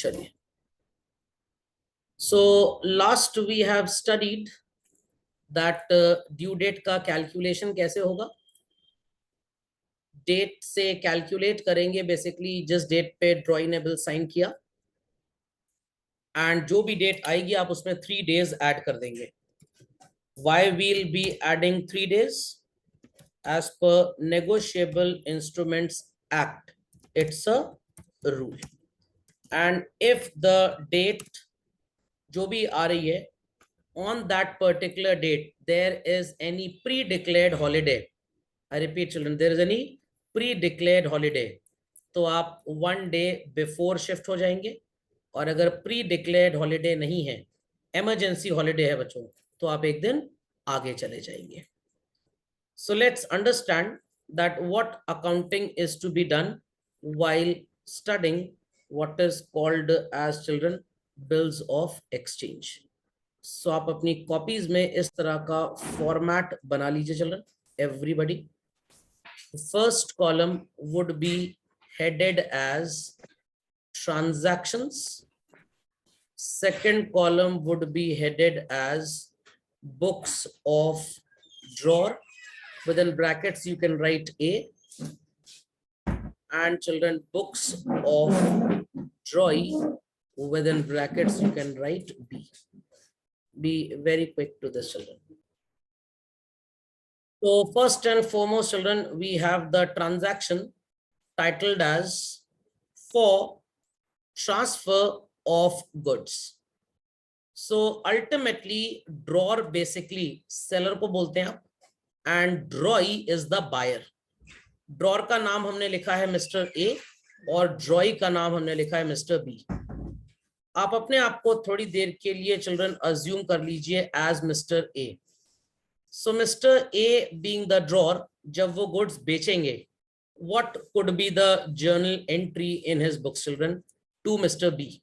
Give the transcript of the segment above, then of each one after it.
चलिए, so last we have studied that due date का calculation कैसे होगा। डेट से कैलकुलेट करेंगे, बेसिकली जिस डेट पे ड्रॉई ने बिल साइन किया, एंड जो भी डेट आएगी आप उसमें 3 days ऐड कर देंगे। Why we'll be adding 3 days? As per Negotiable Instruments Act, it's a rule. And if the date जो भी आ रही है, on that particular date there is any pre-declared holiday, I repeat children, there is any pre-declared holiday, तो आप 1 day before shift हो जाएंगे। और अगर pre-declared holiday नहीं है, emergency holiday है बच्चों, तो आप एक दिन आगे चले जाएंगे। So let's understand that what accounting is to be done while studying what is called as children bills of exchange. So आप अपनी कॉपीज में इस तरह का फॉर्मेट बना लीजिए children, everybody. The first column would be headed as transactions. Second column would be headed as books of drawer. Within brackets you can write A, and children books of drawing, within brackets you can write B. Be very quick to this children. So first and foremost children, we have the transaction titled as for transfer of goods. So ultimately drawer basically seller को बोलते हैं आप, and drawee is the buyer. Drawer का नाम हमने लिखा है mister A और ड्रॉई का नाम हमने लिखा है मिस्टर बी। आप अपने आप को थोड़ी देर के लिए चिल्ड्रन अज्यूम कर लीजिए as mister A. So mister A being the drawer, जब वो गुड्स बेचेंगे, what could be the journal entry in his books children to mister B.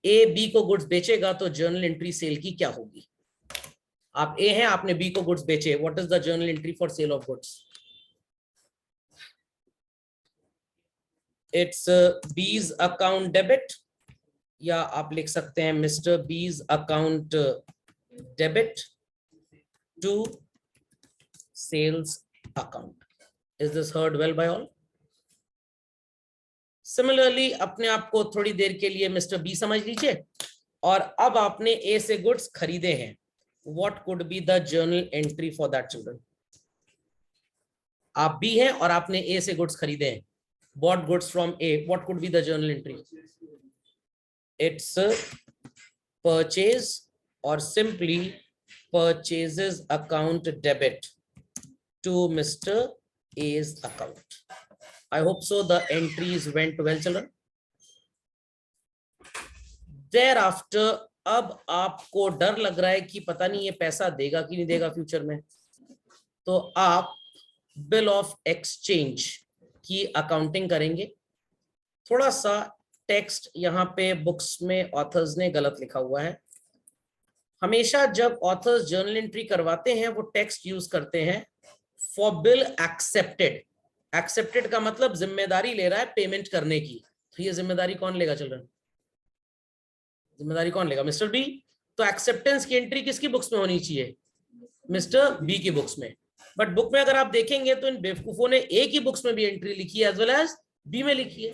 A B को गुड्स बेचेगा तो जर्नल एंट्री सेल की क्या होगी। आप ए हैं, आपने बी को गुड्स बेचे, what is the journal entry for sale of goods. It's B's account debit, या आप लिख सकते हैं mister B's account debit to sales account. Is this heard well by all. Similarly अपने आप को थोड़ी देर के लिए मिस्टर बी समझ लीजिए, और अब आपने ए से गुड्स खरीदे हैं, what could be the journal entry for that children? आप बी हैं और आपने ए से गुड्स खरीदे हैं, bought goods from A, what could be the journal entry? It's purchase or simply purchases account debit to Mr. A's account. I hope so the entries went well children. Thereafter अब आपको डर लग रहा है कि पता नहीं ये पैसा देगा कि नहीं देगा फ्यूचर में, तो आप बिल ऑफ एक्सचेंज की अकाउंटिंग करेंगे। थोड़ा सा टेक्स्ट यहाँ पे बुक्स में ऑथर्स ने गलत लिखा हुआ है। हमेशा जब ऑथर्स जर्नल एंट्री करवाते हैं वो टेक्स्ट यूज करते हैं फॉर बिल एक्सेप्टेड। एक्सेप्टेड का मतलब जिम्मेदारी ले रहा है पेमेंट करने की, तो ये जिम्मेदारी कौन लेगा चिल्ड्रन? जिम्मेदारी कौन लेगा? Mister B. तो एक्सेप्टेंस की एंट्री किसकी बुक्स में होनी चाहिए? मिस्टर बी की बुक्स में। बट बुक में अगर आप देखेंगे तो इन बेवकूफों ने ए की बुक्स में भी एंट्री लिखी है एज वेल एज बी में लिखी है।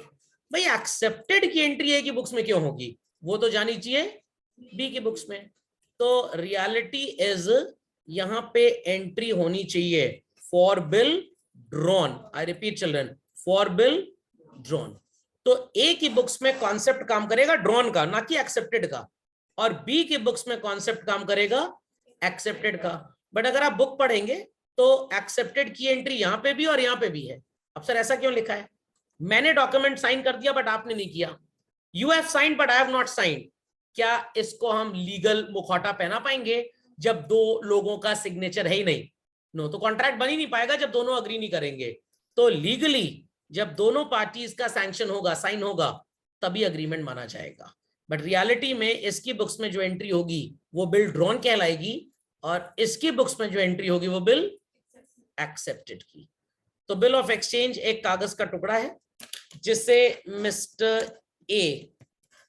भाई एक्सेप्टेड की एंट्री ए की बुक्स में क्यों होगी? वो तो जानी चाहिए बी की बुक्स में। तो रियलिटी इज यहाँ पे एंट्री होनी चाहिए for bill drawn. I repeat children, for bill drawn. तो ए की बुक्स में कॉन्सेप्ट काम करेगा ड्रॉन का, ना कि एक्सेप्टेड का, और बी की बुक्स में कॉन्सेप्ट काम करेगा एक्सेप्टेड का। बट अगर आप बुक पढ़ेंगे तो एक्सेप्टेड की एंट्री यहां पे भी और यहां पे भी है। अब सर ऐसा क्यों लिखा है? मैंने डॉक्यूमेंट साइन कर दिया बट आपने नहीं किया। You have sign but I have not sign. क्या इसको हम लीगल मुखौटा पहना पाएंगे जब दो लोगों का सिग्नेचर है ही नहीं? नो, तो कॉन्ट्रैक्ट बन ही नहीं पाएगा जब दोनों अग्री नहीं करेंगे। तो लीगली जब दोनों पार्टीज का सैंक्शन होगा, साइन होगा, तभी अग्रीमेंट माना जाएगा। बट रियलिटी में इसकी बुक्स में जो एंट्री होगी वो बिल ड्रॉन कहलाएगी, और इसकी बुक्स में जो एंट्री होगी वो बिल एक्सेप्टेड की। तो बिल ऑफ एक्सचेंज एक कागज का टुकड़ा है जिसे मिस्टर ए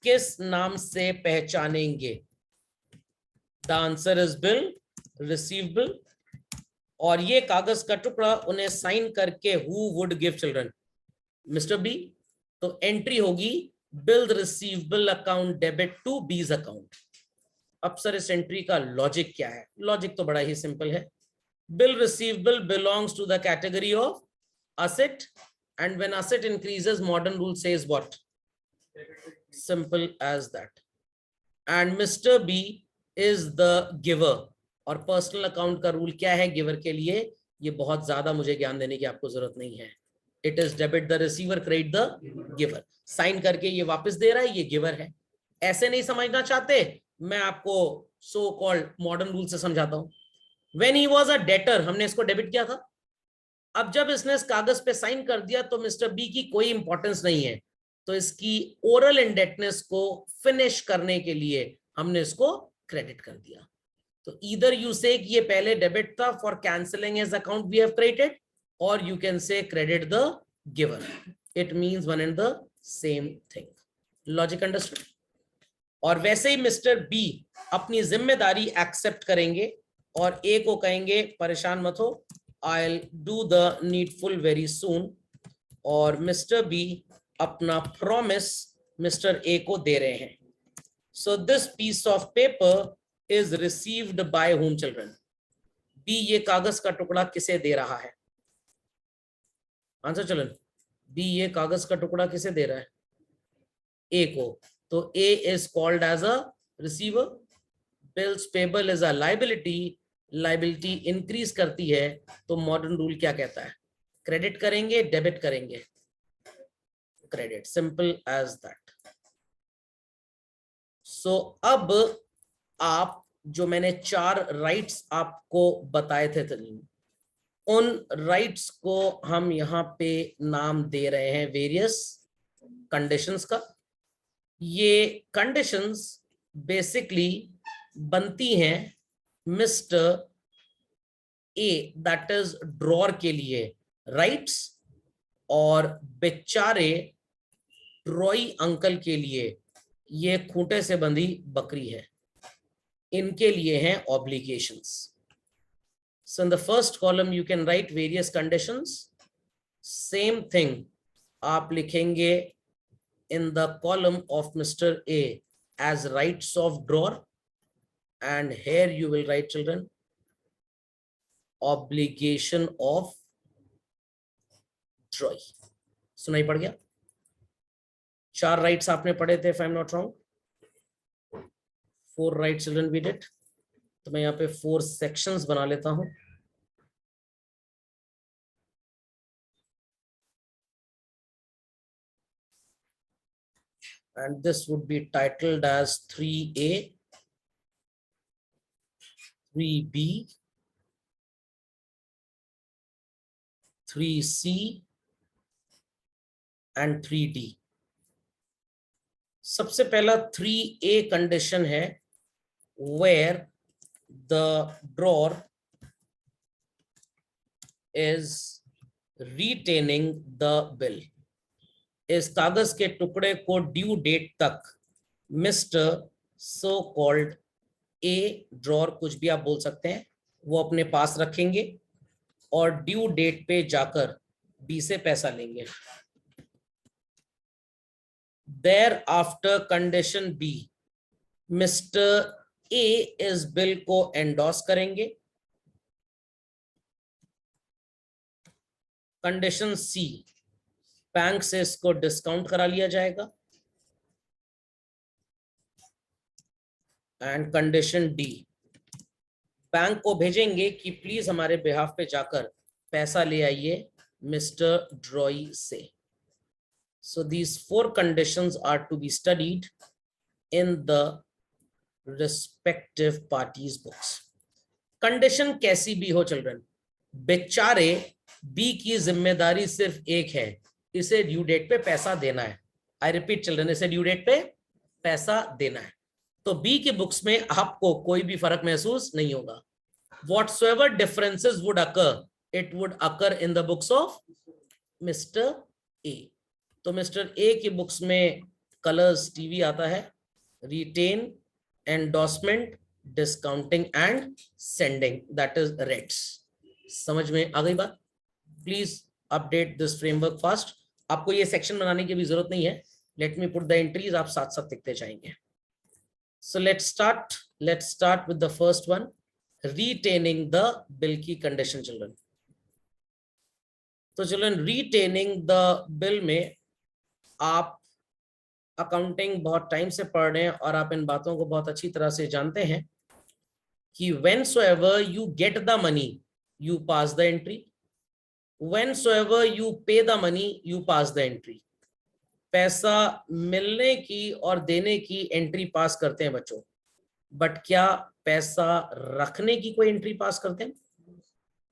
किस नाम से पहचानेंगे? The answer is bill receivable. और ये कागज का टुकड़ा उन्हें साइन करके who would give children? Mister B. तो एंट्री होगी bill receivable account debit to B's account. अब सर इस एंट्री का लॉजिक क्या है? लॉजिक तो बड़ा ही सिंपल है। Bill receivable belongs to the category of asset, and when asset increases, modern rule says what? Simple as that. And Mr. B is the giver. और पर्सनल अकाउंट का rule क्या है गिवर के लिए? ये बहुत ज्यादा मुझे ज्ञान देने की आपको जरूरत नहीं है। It is debit the receiver, credit the giver. Sign करके ये वापस दे रहा है, ये गिवर है। ऐसे नहीं समझना चाहते, मैं आपको सो कॉल्ड मॉडर्न रूल से समझाता हूं। When he was a debtor, हमने इसको डेबिट किया था। अब जब इसने इस कागज पे साइन कर दिया तो मिस्टर बी की कोई इंपॉर्टेंस नहीं है, तो इसकी ओरल इंडेटनेस को फिनिश करने के लिए हमने इसको क्रेडिट कर दिया। तो ईदर यू से ये पहले डेबिट था, for cancelling his account we have credited, और you can say credit the giver. It means one and the same thing. Logic understood? और वैसे ही मिस्टर बी अपनी जिम्मेदारी एक्सेप्ट करेंगे और ए को कहेंगे परेशान मत हो, I'll do the needful very soon। और मिस्टर बी अपना प्रॉमिस मिस्टर ए को दे रहे हैं। So this piece of paper is received by whom children? B ये कागज का टुकड़ा किसे दे रहा है? आंसर चिल्ड्रन, बी ये कागज का टुकड़ा किसे दे रहा है? ए को। तो A is called as a receiver. Bills payable is a liability. Liability increase करती है तो मॉडर्न रूल क्या कहता है? क्रेडिट करेंगे, डेबिट करेंगे? Credit. Simple as that. So अब आप जो मैंने 4 राइट्स आपको बताए थे उन राइट्स को हम यहाँ पे नाम दे रहे हैं वेरियस कंडीशंस का। ये कंडीशंस बेसिकली बनती हैं mister A, that is drawer के लिए राइट्स, और बेचारे ट्रॉय अंकल के लिए ये खूंटे से बंधी बकरी है, इनके लिए हैं obligations. So in the first column you can write various conditions. Same thing आप लिखेंगे in the column of Mr. A as rights of drawer, and here you will write children obligation of Troy. सुनाई पड़ गया? 4 rights आपने पढ़े थे if I'm not wrong. 4 rights children we did. तो मैं यहाँ पे 4 sections बना लेता हूं। And this would be titled as 3A, 3B, 3C and 3D. सबसे पहला 3A कंडीशन है where the drawer is retaining the bill. इस कागज के टुकड़े को ड्यू डेट तक mister so called a, drawer कुछ भी आप बोल सकते हैं, वो अपने पास रखेंगे और ड्यू डेट पे जाकर बी से पैसा लेंगे। Thereafter condition B, mister A इस बिल को एंडोर्स करेंगे। कंडीशन सी, बैंक से इसको डिस्काउंट करा लिया जाएगा। एंड कंडीशन डी, बैंक को भेजेंगे कि प्लीज हमारे बिहाफ पे जाकर पैसा ले आइए मिस्टर ड्रॉय से। So these 4 conditions are to be studied in the respective parties books. Condition कैसी भी हो चिल्ड्रन, बेचारे बी की जिम्मेदारी सिर्फ एक है, इसे ड्यू डेट पे पैसा देना है। आई रिपीट चिल्ड्रन, इसे ड्यू डेट पे पैसा देना है। तो बी के बुक्स में आपको कोई भी फर्क महसूस नहीं होगा। Whatsoever differences would occur, it would occur in the books of mister A. तो मिस्टर ए की बुक्स में कलर्स टीवी आता है, retain, endorsement, discounting and sending, that is rates. समझ में आ गई बात? Please update this framework fast. आपको ये सेक्शन बनाने की भी जरूरत नहीं है, let me put the entries, आप साथ साथ लिखते जाएंगे। So let's start with the first one, retaining the bill की कंडीशन चिल्ड्रन। तो चिल्ड्रन रिटेनिंग द बिल में आप अकाउंटिंग बहुत टाइम से पढ़ रहे हैं और आप इन बातों को बहुत अच्छी तरह से जानते हैं कि whensoever you get the money you pass the entry, whensoever you pay the money you pass the entry। पैसा मिलने की और देने की एंट्री पास करते हैं बच्चों, बट क्या पैसा रखने की कोई एंट्री पास करते हैं?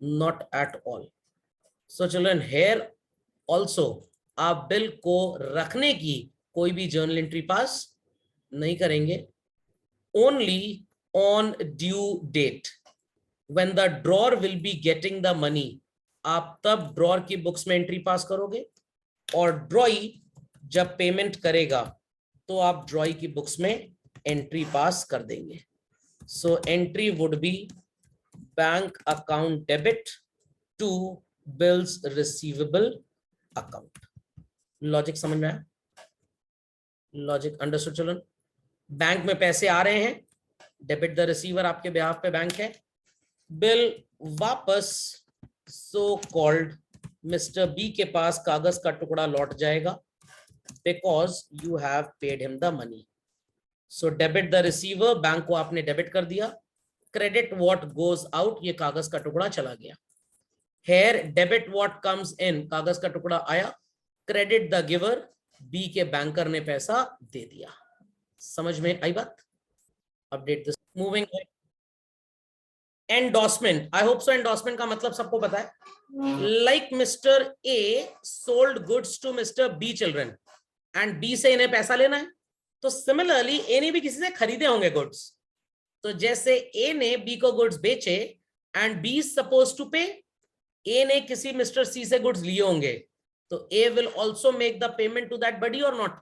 Not at all. So children here also आप बिल को रखने की कोई भी जर्नल एंट्री पास नहीं करेंगे। Only on due date when the drawer will be getting the money, आप तब ड्रॉर की बुक्स में एंट्री पास करोगे, और ड्रॉई जब पेमेंट करेगा तो आप ड्रॉई की बुक्स में एंट्री पास कर देंगे। So entry would be bank account debit to bills receivable account. Logic समझ में आया? Logic understood children? बैंक में पैसे आ रहे हैं, डेबिट द रिसीवर आपके बिहाफ पे बैंक है, बिल वापस सो कॉल्ड मिस्टर बी के पास कागज का टुकड़ा लौट जाएगा, because you have paid him the money. So debit the receiver, bank को आपने डेबिट कर दिया, क्रेडिट व्हाट गोज आउट, ये कागज का टुकड़ा चला गया। Here debit what comes in, कागज का टुकड़ा आया, क्रेडिट द गिवर, बी के बैंकर ने पैसा दे दिया। समझ में आई बात? Update this. Moving endorsement, I hope so endorsement का मतलब सबको पता है। Like mister A sold goods to mister B children and B से इन्हें पैसा लेना है, तो सिमिलरली ए ने भी किसी से खरीदे होंगे गुड्स। तो जैसे ए ने बी को गुड्स बेचे and B is suppose to pay, A ने किसी मिस्टर सी से गुड्स लिए होंगे, तो A will also make the payment to that buddy or not?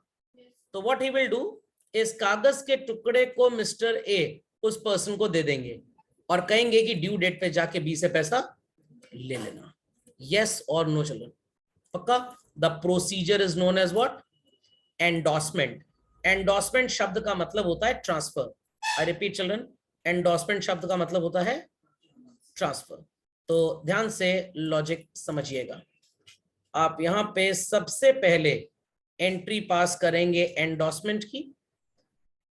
तो व्हाट ही विल डू, इस कागज के टुकड़े को मिस्टर ए उस पर्सन को दे देंगे और कहेंगे कि ड्यू डेट पे जाके बी से पैसा ले लेना। यस और नो चिल्ड्रन? पक्का? The procedure is known as what? Endorsement. Endorsement शब्द का मतलब होता है transfer. I repeat children, endorsement शब्द का मतलब होता है ट्रांसफर। तो ध्यान से लॉजिक समझिएगा। आप यहां पे सबसे पहले एंट्री पास करेंगे एंडोर्समेंट की।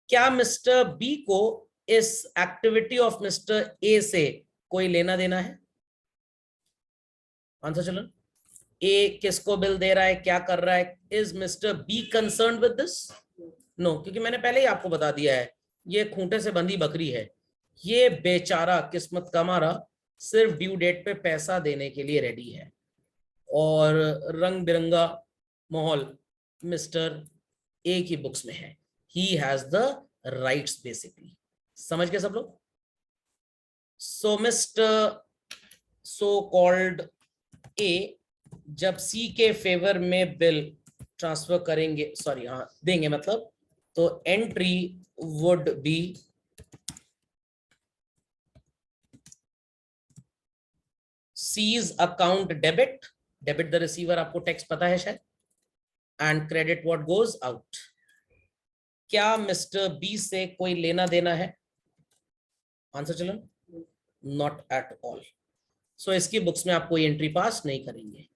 क्या मिस्टर बी को इस एक्टिविटी ऑफ मिस्टर ए से कोई लेना देना है? Answer children? ए किसको बिल दे रहा है, क्या कर रहा है? Is mister B concern with this? No, क्योंकि मैंने पहले ही आपको बता दिया है ये खूंटे से बंधी बकरी है। ये बेचारा किस्मत का मारा सिर्फ ड्यू डेट पे पैसा देने के लिए रेडी है, और रंग बिरंगा माहौल मिस्टर ए की बुक्स में है। He has the rights basically. समझ गए सब लोग? सो मिस्टर सो कॉल्ड ए जब सी के फेवर में बिल ट्रांसफर करेंगे, सॉरी हाँ देंगे मतलब, तो entry would be C's account debit, debit the receiver, आपको टेक्स्ट पता है शायद, and credit what goes out. क्या मिस्टर बी से कोई लेना देना है? Answer children? Not at all. So इसकी बुक्स में आप कोई एंट्री पास नहीं करेंगे।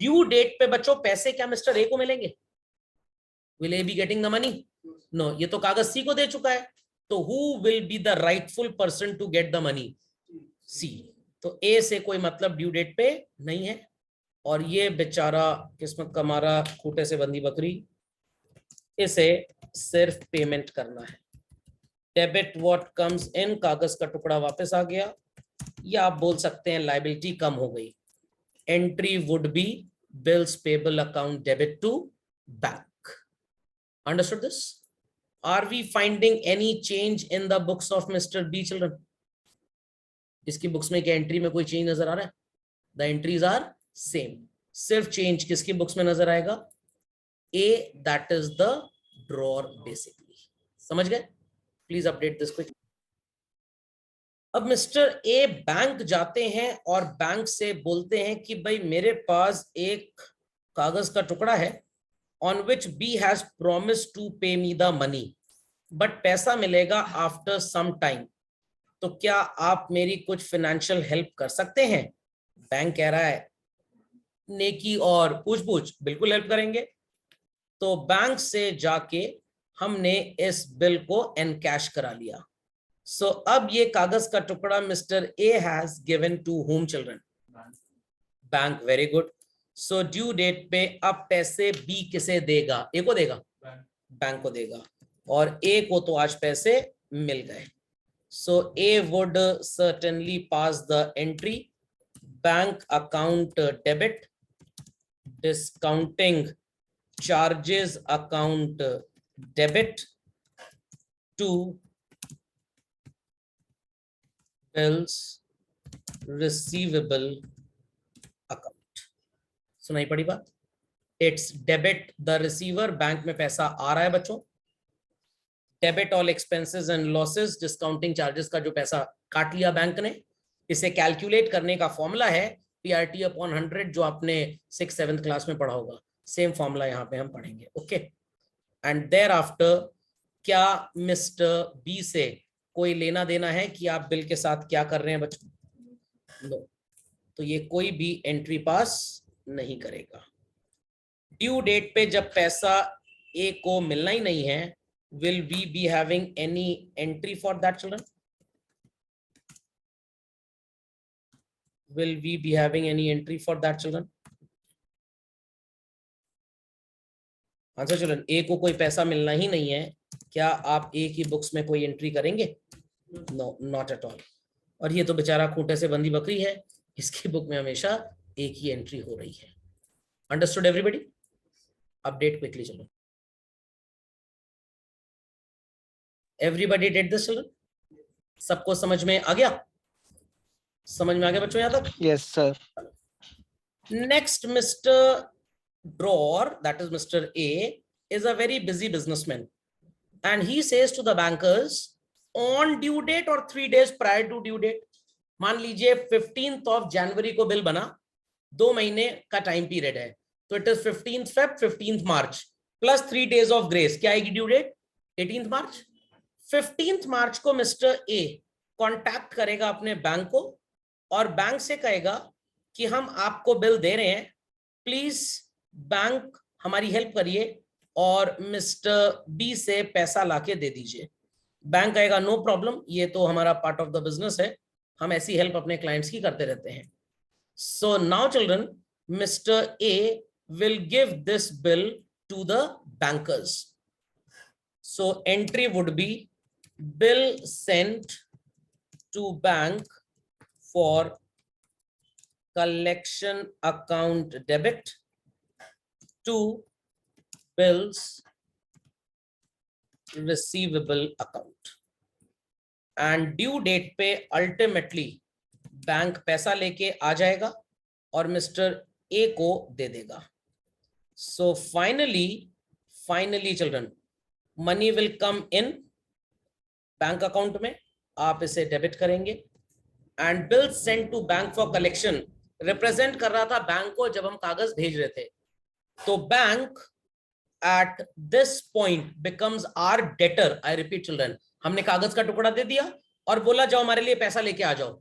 ड्यू डेट पे बच्चों पैसे क्या मिस्टर ए को मिलेंगे? Will A be getting the money? No, ये तो कागज सी को दे चुका है, तो who will be the rightful person to get the money? C. तो ए से कोई मतलब ड्यू डेट पे नहीं है, और ये बेचारा किस्मत का मारा खूंटे से बंधी बकरी, इसे सिर्फ पेमेंट करना है। डेबिट व्हाट कम्स इन, कागज का टुकड़ा वापस आ गया, या आप बोल सकते हैं लायबिलिटी कम हो गई। Entry would be bills payable account debit to bank. Understood this? Are we finding any change in the books of mister B children? इसकी बुक्स में क्या एंट्री में कोई चेंज नजर आ रहा है? The entries are same. सिर्फ चेंज किसकी बुक्स में नजर आएगा? A, that is the drawer basically. समझ गए? Please update this quick. अब मिस्टर ए बैंक जाते हैं और बैंक से बोलते हैं कि भाई मेरे पास एक कागज का टुकड़ा है on which B has promise to pay me the money, but पैसा मिलेगा आफ्टर सम टाइम, तो क्या आप मेरी कुछ फाइनेंशियल हेल्प कर सकते हैं? बैंक कह रहा है नेकी और पूछ बिल्कुल हेल्प करेंगे। तो बैंक से जाके हमने इस बिल को एनकैश करा लिया। सो अब ये कागज का टुकड़ा mister A has given to whom children? Bank. Very good. So due date पे अब पैसे बी किसे देगा? ए को देगा? बैंक को देगा। और ए को तो आज पैसे मिल गए। So A would certainly pass the entry bank account debit discounting charges account debit to bills receivable account। सुनाई पड़ी बात? It's debit the receiver, bank में पैसा आ रहा है बच्चों। Debit all expenses and losses, discounting charges का जो पैसा काट लिया बैंक ने। इसे कैलकुलेट करने का फॉर्मूला है PRT अपॉन 100, जो आपने 6th-7th क्लास में पढ़ा होगा। सेम फॉर्मूला यहाँ पे हम पढ़ेंगे। ओके। एंड देयर आफ्टर क्या मिस्टर बी से कोई लेना देना है कि आप बिल के साथ क्या कर रहे हैं बच्चों? नो। तो ये कोई भी एंट्री पास नहीं करेगा। ड्यू डेट पे जब पैसा ए को मिलना ही नहीं है, will we be having any entry for that, children? Will we be having any entry for that, children? Answer children, A को कोई पैसा मिलना ही नहीं है, क्या आप ए की बुक्स में कोई एंट्री करेंगे? No, not at all. और ये तो बेचारा खूंटे से बंधी बकरी है, इसकी बुक में हमेशा ए की एंट्री हो रही है। Understood everybody? अपडेट क्विकली चलो। Everybody did this children? सबको समझ में आ गया? समझ में आ गया बच्चों यहां तक? Yes sir. Next mister Drawer, that is Mr. A, is a very busy businessman, and he says to the bankers on due date or 3 days prior to due date, मान लीजिए 15th of January को bill बना, 2 महीने का time period है, तो it is 15th Feb 15th March plus 3 days of grace। क्या आएगी due date? 18th March। 15th March को मिस्टर ए कॉन्टैक्ट करेगा अपने बैंक को और बैंक से कहेगा कि हम आपको बिल दे रहे हैं, प्लीज बैंक हमारी हेल्प करिए और मिस्टर बी से पैसा लाके दे दीजिए। बैंक कहेगा नो प्रॉब्लम, ये तो हमारा पार्ट ऑफ द बिजनेस है, हम ऐसी हेल्प अपने क्लाइंट्स की करते रहते हैं। So now children, mister A will give this bill to the bankers. So entry would be bill sent to bank for collection account debit to bills receivable account, and due date पे ultimately bank पैसा लेके आ जाएगा और mister A को दे देगा। So finally children, money will come in bank account में, आप इसे डेबिट करेंगे, and bill sent to bank for collection represent कर रहा था बैंक को जब हम कागज भेज रहे थे। तो bank at this point becomes our debtor। I repeat children, हमने कागज का टुकड़ा दे दिया और बोला जाओ हमारे लिए पैसा लेके आ जाओ।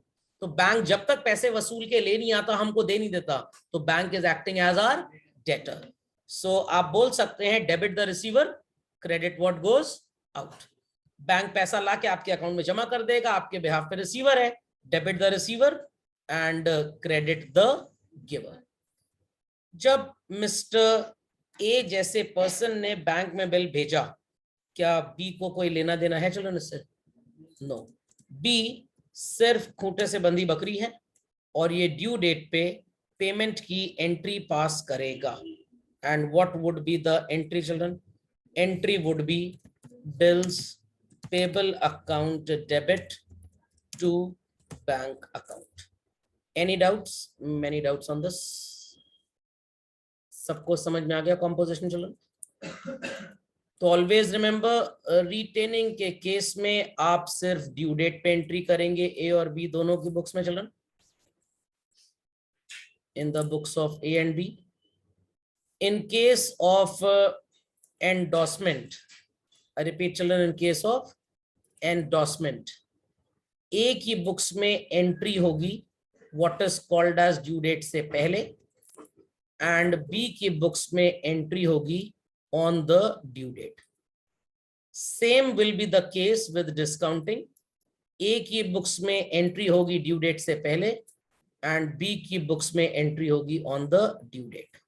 तो बैंक जब तक पैसे वसूल के ले नहीं आता, हमको दे नहीं देता, तो bank is acting as our debtor. So आप बोल सकते हैं debit the receiver, credit what goes out. Bank पैसा लाके आपके अकाउंट में जमा कर देगा, आपके बिहाफ पे रिसीवर है, debit the receiver and credit the giver. जब मिस्टर ए जैसे पर्सन ने बैंक में बिल भेजा, क्या बी को कोई लेना देना है चिल्ड्रन इससे? नो। बी सिर्फ खूंटे से बंधी बकरी है और ये ड्यू डेट पे पेमेंट की एंट्री पास करेगा। And what would be the entry children? Entry would be bills payable account debit to bank account. Any doubts? Many doubts on this? सबको समझ में आ गया कॉम्पोजिशन चिल्ड्रन? तो ऑलवेज रिमेंबर रिटेनिंग के case में आप सिर्फ ड्यू डेट पे एंट्री करेंगे ए और बी दोनों की बुक्स में children, in the books of A and B. In case of endorsement, I repeat children, in case of endorsement, A की बुक्स में एंट्री होगी what is called as due date से पहले, and B की books में entry होगी on the due date. Same will be the case with discounting. A की books में एंट्री होगी ड्यू डेट से पहले and B की बुक्स में एंट्री होगी on the due date.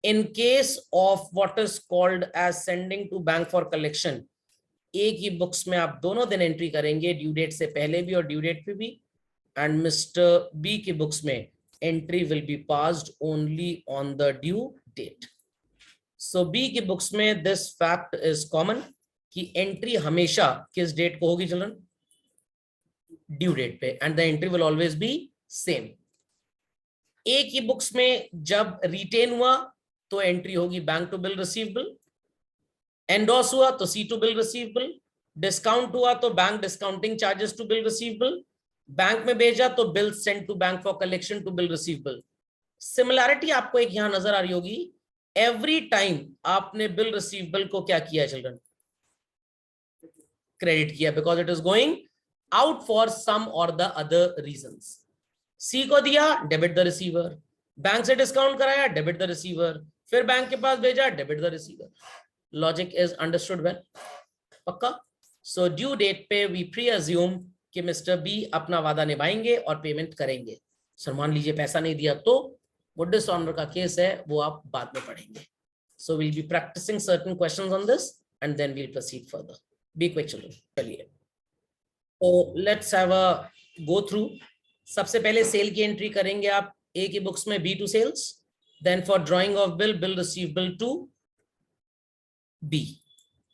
In case of what is called as sending to bank for collection, A की books में आप दोनों दिन एंट्री करेंगे ड्यू डेट से पहले भी और ड्यू डेट पे भी, एंड मिस्टर बी की बुक्स में entry will be passed only on the due date. So B की बुक्स में दिस फैक्ट इज कॉमन कि एंट्री हमेशा किस डेट को होगी चिल्ड्रन, ड्यू डेट पे, and the entry will always be same. A की बुक्स में जब रिटेन हुआ तो एंट्री होगी bank to bill receivable, endorse हुआ तो C to bill receivable, discount हुआ तो bank discounting charges to bill receivable, bank में भेजा तो bill send to bank for collection to bill receivable. Similarity आपको एक यहां नजर आ रही होगी, एवरी टाइम आपने बिल रिसीवेबल को क्या किया चिल्ड्रन, क्रेडिट किया, because it is going out for some और द अदर रीजंस. सी को दिया, डेबिट द रिसीवर, बैंक से डिस्काउंट कराया, डेबिट द रिसीवर, फिर बैंक के पास भेजा, debit the receiver. Logic is understood well, पक्का. सो ड्यू डेट पे वी प्री अज्यूम कि मिस्टर बी अपना वादा निभाएंगे और पेमेंट करेंगे. सर मान लीजिए पैसा नहीं दिया तो वो डिसऑनर का केस है, वो आप बाद में पढ़ेंगे. So will be practising certain questions on this and then we'll proceed further. Be quick children. चलिए तो let's have a go through. सबसे पहले सेल की एंट्री करेंगे आप ए की बुक्स में, B to sales, then for drawing of bill, bill receivable to B.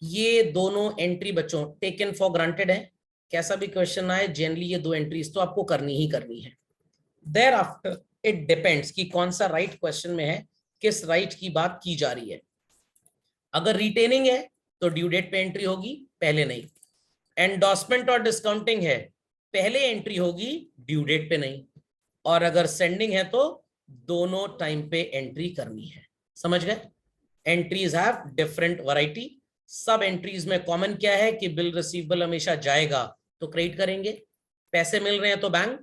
ये दोनों एंट्री बच्चों टेकन फॉर ग्रांटेड है, कैसा भी क्वेश्चन आए जनरली ये दो एंट्रीज तो आपको करनी ही करनी है. देयर आफ्टर इट डिपेंड्स कि कौन सा राइट क्वेश्चन में है, किस राइट की बात की जा रही है. अगर रिटेनिंग है तो ड्यू डेट पे एंट्री होगी, पहले नहीं. एंडोर्समेंट और डिस्काउंटिंग है, पहले एंट्री होगी, ड्यू डेट पे नहीं. और अगर सेंडिंग है तो दोनों टाइम पे एंट्री करनी है. समझ गए? Entries have different variety. सब एंट्रीज में कॉमन क्या है कि बिल रिसीवेबल हमेशा जाएगा तो क्रेडिट करेंगे, पैसे मिल रहे हैं तो बैंक,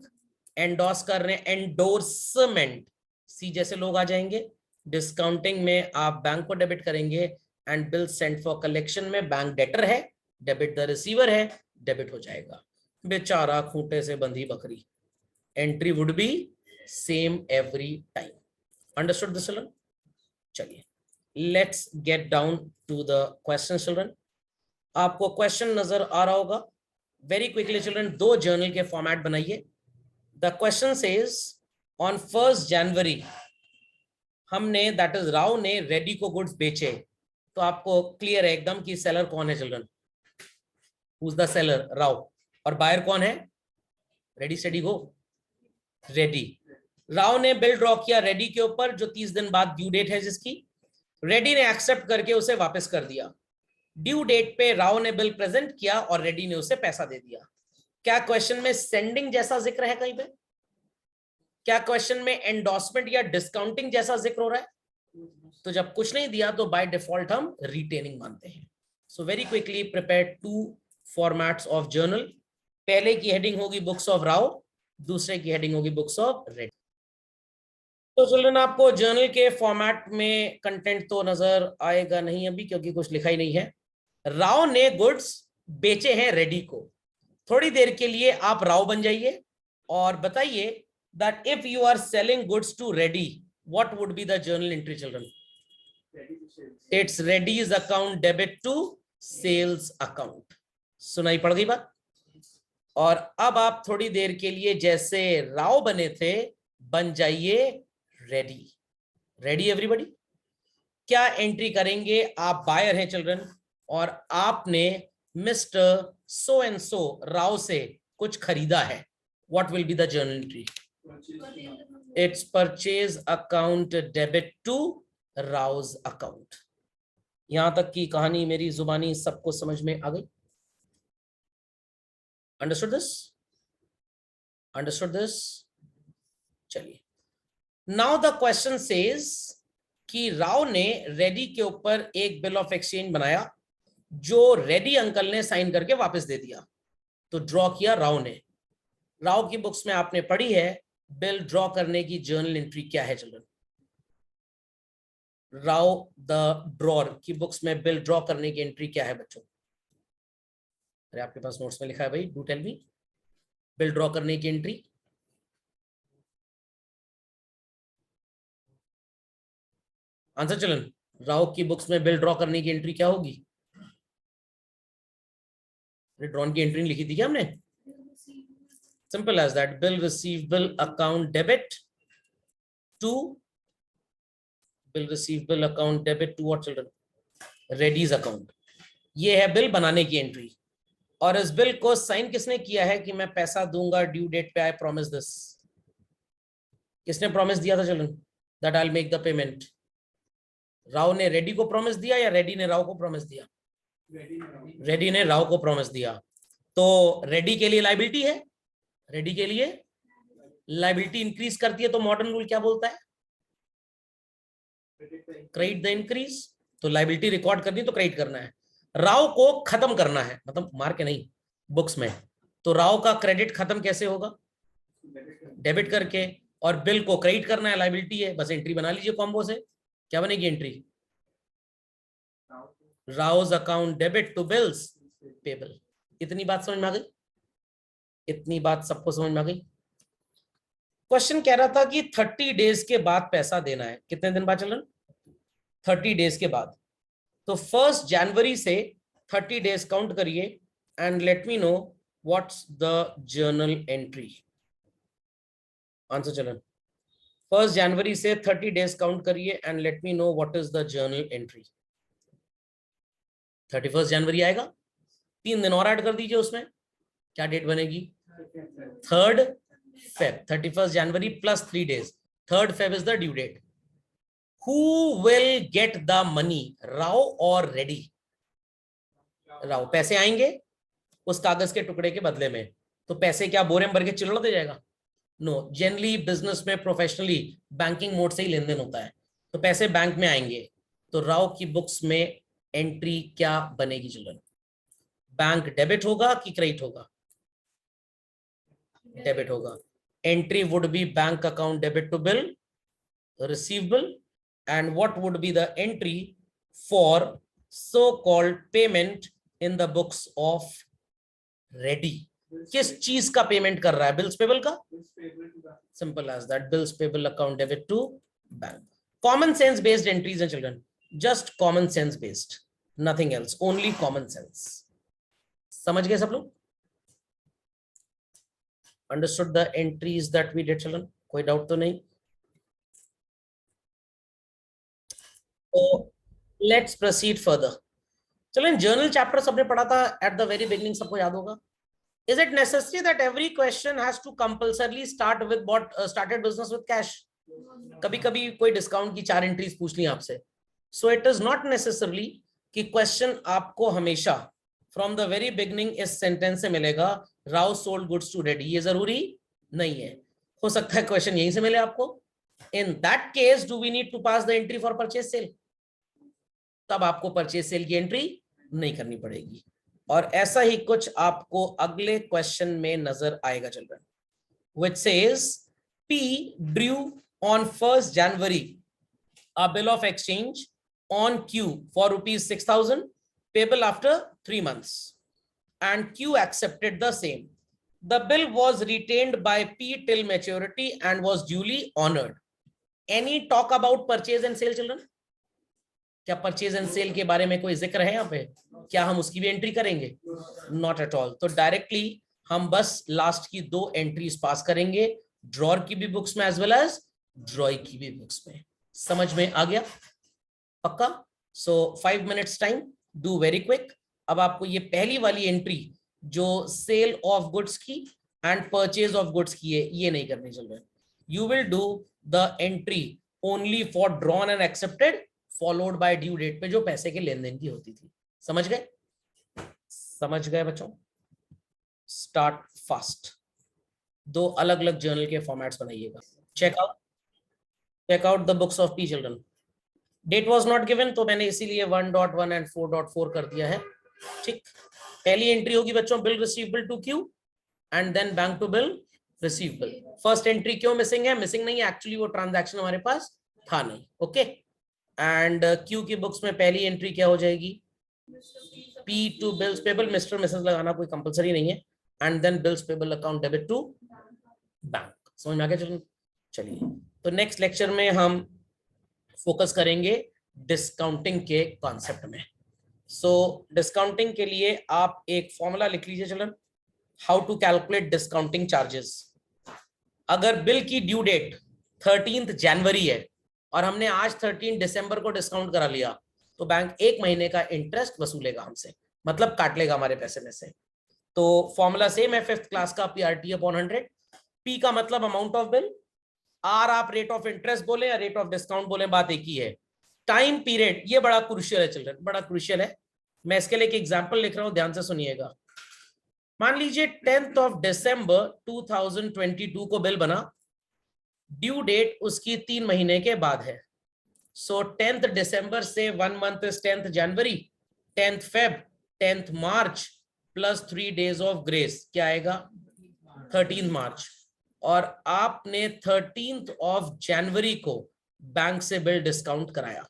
एंडोर्स कर रहे हैं एंडोर्समेंट, सी जैसे लोग आ जाएंगे. डिस्काउंटिंग में आप बैंक को डेबिट करेंगे, and bill send for collection में बैंक डेटर है, डेबिट द रिसीवर है, डेबिट हो जाएगा. बेचारा खूंटे से बंधी बकरी, entry would be same every time. Understood this children? चलिए let's get down to the question children. आपको क्वेश्चन नजर आ रहा होगा. वेरी क्विकली चिल्ड्रन, दो जर्नल के फॉर्मेट बनाइए. The question says on 1 January हमने, दैट इज राव ने रेडी को गुड्स बेचे. तो आपको क्लियर है एकदम कि सेलर कौन है children, who is the seller, Rao. और बायर कौन है, रेडी स्टेडी गो, रेडी. राव ने बिल ड्रॉ किया रेडी के ऊपर जो 30 दिन बाद ड्यू डेट है जिसकी. रेडी ने एक्सेप्ट करके उसे वापस कर दिया. ड्यू डेट पे राव ने बिल प्रेजेंट किया और रेडी ने उसे पैसा दे दिया. क्या क्वेश्चन में सेंडिंग जैसा जिक्र है कहीं पे? क्या क्वेश्चन में एंडोर्समेंट या डिस्काउंटिंग जैसा जिक्र हो रहा है? तो जब कुछ नहीं दिया तो बाय डिफॉल्ट हम रिटेनिंग मानते हैं. So very quickly prepare 2 formats of journal. पहले की हेडिंग होगी बुक्स ऑफ राव, दूसरे की हेडिंग होगी बुक्स ऑफ रेडी. तो चिल्ड्रन आपको जर्नल के फॉर्मेट में कंटेंट तो नजर आएगा नहीं अभी क्योंकि कुछ लिखा ही नहीं है. राव ने गुड्स बेचे हैं रेडी को. थोड़ी देर के लिए आप राव बन जाइए और बताइए that if you are selling goods to Reddy, what would be the journal entry children? It's Reddy's account debit to sales account. सुनाई पड़ गई बात? और अब आप थोड़ी देर के लिए जैसे राव बने थे बन जाइए रेडी. Ready everybody? क्या एंट्री करेंगे? आप बायर हैं चिल्ड्रन और आपने mister so and so Rao से कुछ खरीदा है. What will be the journal entry? It's purchase account debit to Rao's account. यहां तक की कहानी मेरी जुबानी सबको समझ में आ गई? Understood this? Understood this? चलिए, नाउ द क्वेश्चन सेज कि राव ने रेडी के ऊपर एक बिल ऑफ एक्सचेंज बनाया जो रेडी अंकल ने साइन करके वापस दे दिया। तो ड्रॉ किया राव ने। राव की बुक्स में आपने पढ़ी है बिल ड्रॉ करने की जर्नल एंट्री क्या है चिल्ड्रन? राव द ड्रॉर की बुक्स में बिल ड्रॉ करने की एंट्री क्या है बच्चों? अरे आपके पास नोट्स में लिखा है भाई, do tell me. Bill draw करने की एंट्री आंसर चिल्ड्रन, राव की बुक्स में बिल ड्रॉ करने की एंट्री क्या होगी? ड्रॉन की एंट्री लिखी थी क्या हमने? Simple as that, bill receivable account debit to, bill receivable account debit to what children? Reddy's account. ये है बिल बनाने की एंट्री। और इस बिल को साइन किसने किया है कि मैं पैसा दूंगा ड्यू डेट पे, आई प्रॉमिस दिस? किसने प्रॉमिस दिया था children that I will make the payment? Rao ने रेडी को प्रॉमिस दिया या रेडी ने राव को प्रॉमिस दिया? रेडी ने राव को प्रॉमिस दिया। तो रेडी के लिए लायबिलिटी है, रेडी के लिए लायबिलिटी इंक्रीज करती है तो मॉडर्न रूल क्या बोलता है? Credit the increase. तो लायबिलिटी रिकॉर्ड करनी तो क्रेडिट करना है। राव को खत्म करना है, मतलब मार के नहीं, बुक्स में। तो राव का क्रेडिट खत्म कैसे होगा? डेबिट करके। और बिल को क्रेडिट करना है, लायबिलिटी है, बस एंट्री बना लीजिए कॉम्बो से। क्या बनेगी entry? Rao's account debit to bills payable. इतनी बात समझ में आ गई? इतनी बात सबको समझ में आ गई? क्वेश्चन कह रहा था कि 30 डेज के बाद पैसा देना है। कितने दिन बाद चलन? 30 डेज के बाद। तो 1 जनवरी से 30 डेज काउंट करिए and let me know what's the journal entry. Answer चलन, 1 जनवरी से 30 डेज काउंट करिए and let me know what is the journal entry. 31 जनवरी आएगा, 3 दिन और ऐड कर दीजिए उसमें, क्या डेट बनेगी? 3 Feb। 31 जनवरी plus 3 days, 3 Feb is the due date. Who will get the money, Rao और रेडी? राव। पैसे आएंगे उस कागज के टुकड़े के बदले में। तो पैसे क्या बोरे में भर के चिल्लड़ दे जाएगा? नो, जनरली बिजनेस में प्रोफेशनली बैंकिंग मोड से ही लेन देन होता है, तो पैसे बैंक में आएंगे। तो राव की बुक्स में एंट्री क्या बनेगी चिल्ड्रन? बैंक डेबिट होगा कि क्रेडिट होगा? डेबिट होगा। Entry would be bank account debit to bill receivable, and what would be the entry for so called payment in the books of ready? किस चीज का पेमेंट कर रहा है? बिल्स पेबल का। Simple as that, bills payable account debit to bank. Common sense based entries हैं children, just common sense based, nothing else, only common sense. समझ गए सब लोग? Understood the entries that we did children? कोई doubt तो नहीं? तो let's proceed further. चलो, जर्नल चैप्टर सबने पढ़ा था एट द वेरी बिगिनिंग, सबको याद होगा। Is it necessary that every question has to compulsorily start with what started business with cash? कभी कभी कोई डिस्काउंट की 4 एंट्रीज पूछ ली आपसे। So it is not necessarily कि क्वेश्चन आपको हमेशा फ्रॉम द वेरी बिगिनिंग इस सेंटेंस से मिलेगा Rao sold goods to Reddy, ये जरूरी नहीं है। हो सकता है क्वेश्चन यहीं से मिले आपको। In that case do we need to pass the entry for purchase sale? तब आपको परचेज सेल की एंट्री नहीं करनी पड़ेगी। और ऐसा ही कुछ आपको अगले क्वेश्चन में नजर आएगा children, which says P drew on 1st January a bill of exchange on Q for rupees 6,000 payable after 3 months, and Q accepted the same. The bill was retained by P till maturity and was duly honored. Any talk about purchase and sale children? क्या purchase and cell के बारे में कोई जिक्र है यहाँ पे? क्या हम उसकी भी एंट्री करेंगे? Not at all. तो डायरेक्टली हम बस लास्ट की 2 एंट्रीज पास करेंगे, ड्रॉर की भी बुक्स में एज वेल एज ड्रॉई की भी बुक्स में। समझ में आ गया? पक्का? So 5 minutes time, do very quick. अब आपको ये पहली वाली एंट्री जो सेल ऑफ गुड्स की एंड परचेज ऑफ गुड्स की है, ये नहीं करनी चल रहा है। You will do the entry only for drawn and accepted followed by due date पे जो पैसे के लेन देन की होती थी। समझ गए? समझ गए बच्चों? Start fast. 2 अलग अलग जर्नल के फॉर्मेट्स बनाइएगा। Check out the books of P children. Date was not given तो मैंने इसीलिए 1.1 एंड 4.4 कर दिया है। ठीक, पहली एंट्री होगी बच्चों bill receivable to Q and then bank to bill receivable. First entry क्यों मिसिंग है? मिसिंग नहीं, एक्चुअली वो ट्रांजैक्शन हमारे पास था नहीं। ओके, एंड क्यू की बुक्स में पहली एंट्री क्या हो जाएगी? P to bills payable, mister missus लगाना कोई कंपलसरी नहीं है, and then bills payable account debit to bank. समझ में आ गया? चलिए, तो नेक्स्ट लेक्चर में हम फोकस करेंगे डिस्काउंटिंग के कॉन्सेप्ट में। सो डिस्काउंटिंग के लिए आप एक फॉर्मूला लिख लीजिए children, how to calculate discounting charges. अगर बिल की ड्यू डेट 13 जनवरी है और हमने आज 13 दिसंबर को डिस्काउंट करा लिया तो बैंक 1 महीने का इंटरेस्ट वसूलेगा हमसे, मतलब काट लेगा हमारे पैसे में से। तो फॉर्मूला सेम है 5th क्लास का, PRT अपॉन 100। पी का मतलब अमाउंट ऑफ बिल, आर आप रेट ऑफ इंटरेस्ट बोले या रेट ऑफ डिस्काउंट बोले, बात एक ही है। टाइम पीरियड, ये बड़ा क्रूशियल है चिल्ड्रन, बड़ा क्रूशियल है। मैं इसके लिए एक एग्जांपल लिख रहा हूं, ध्यान से सुनिएगा। मान लीजिए 10th ऑफ दिसंबर 2022 को बिल बना, ड्यू डेट उसकी 3 महीने के बाद है। सो 10th दिसंबर से 1 month is 10th January, 10th Feb, 10th March plus 3 days of grace, क्या आएगा? 13 मार्च। और आपने 13th ऑफ जनवरी को बैंक से बिल डिस्काउंट कराया,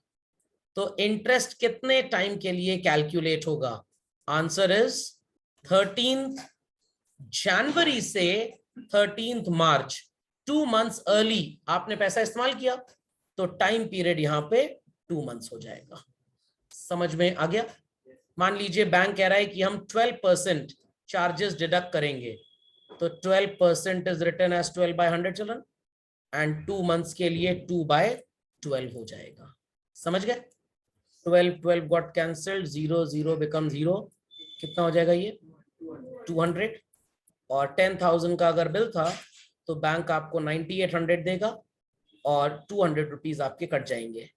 तो इंटरेस्ट कितने टाइम के लिए कैलकुलेट होगा? आंसर इज 13th जनवरी से 13th मार्च, 2 मंथ्स अर्ली आपने पैसा इस्तेमाल किया, तो टाइम पीरियड यहां पे 2 मंथ्स हो जाएगा। समझ में आ गया? मान लीजिए बैंक कह रहा है कि हम 12% चार्जेस डिडक्ट करेंगे, तो 12% is written as 12/100 children, and 2 months के लिए 2/12 हो जाएगा। समझ गए? 12 गॉट कैंसल्ड, 0 0 बिकम 0, कितना हो जाएगा ये? 200। और 10,000 का अगर बिल था तो बैंक आपको 9800 देगा और 200 रुपीज आपके कट जाएंगे।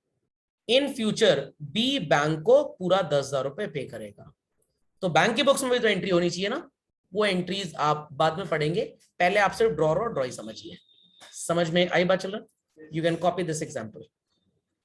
इन फ्यूचर बी बैंक को पूरा 10,000 रुपए पे करेगा। तो बैंक की बुक्स में भी तो एंट्री होनी चाहिए ना, वो एंट्रीज आप बाद में पढ़ेंगे, पहले आप सिर्फ ड्रॉर और ड्रॉई समझिए। समझ में आई बात children? You can copy this example.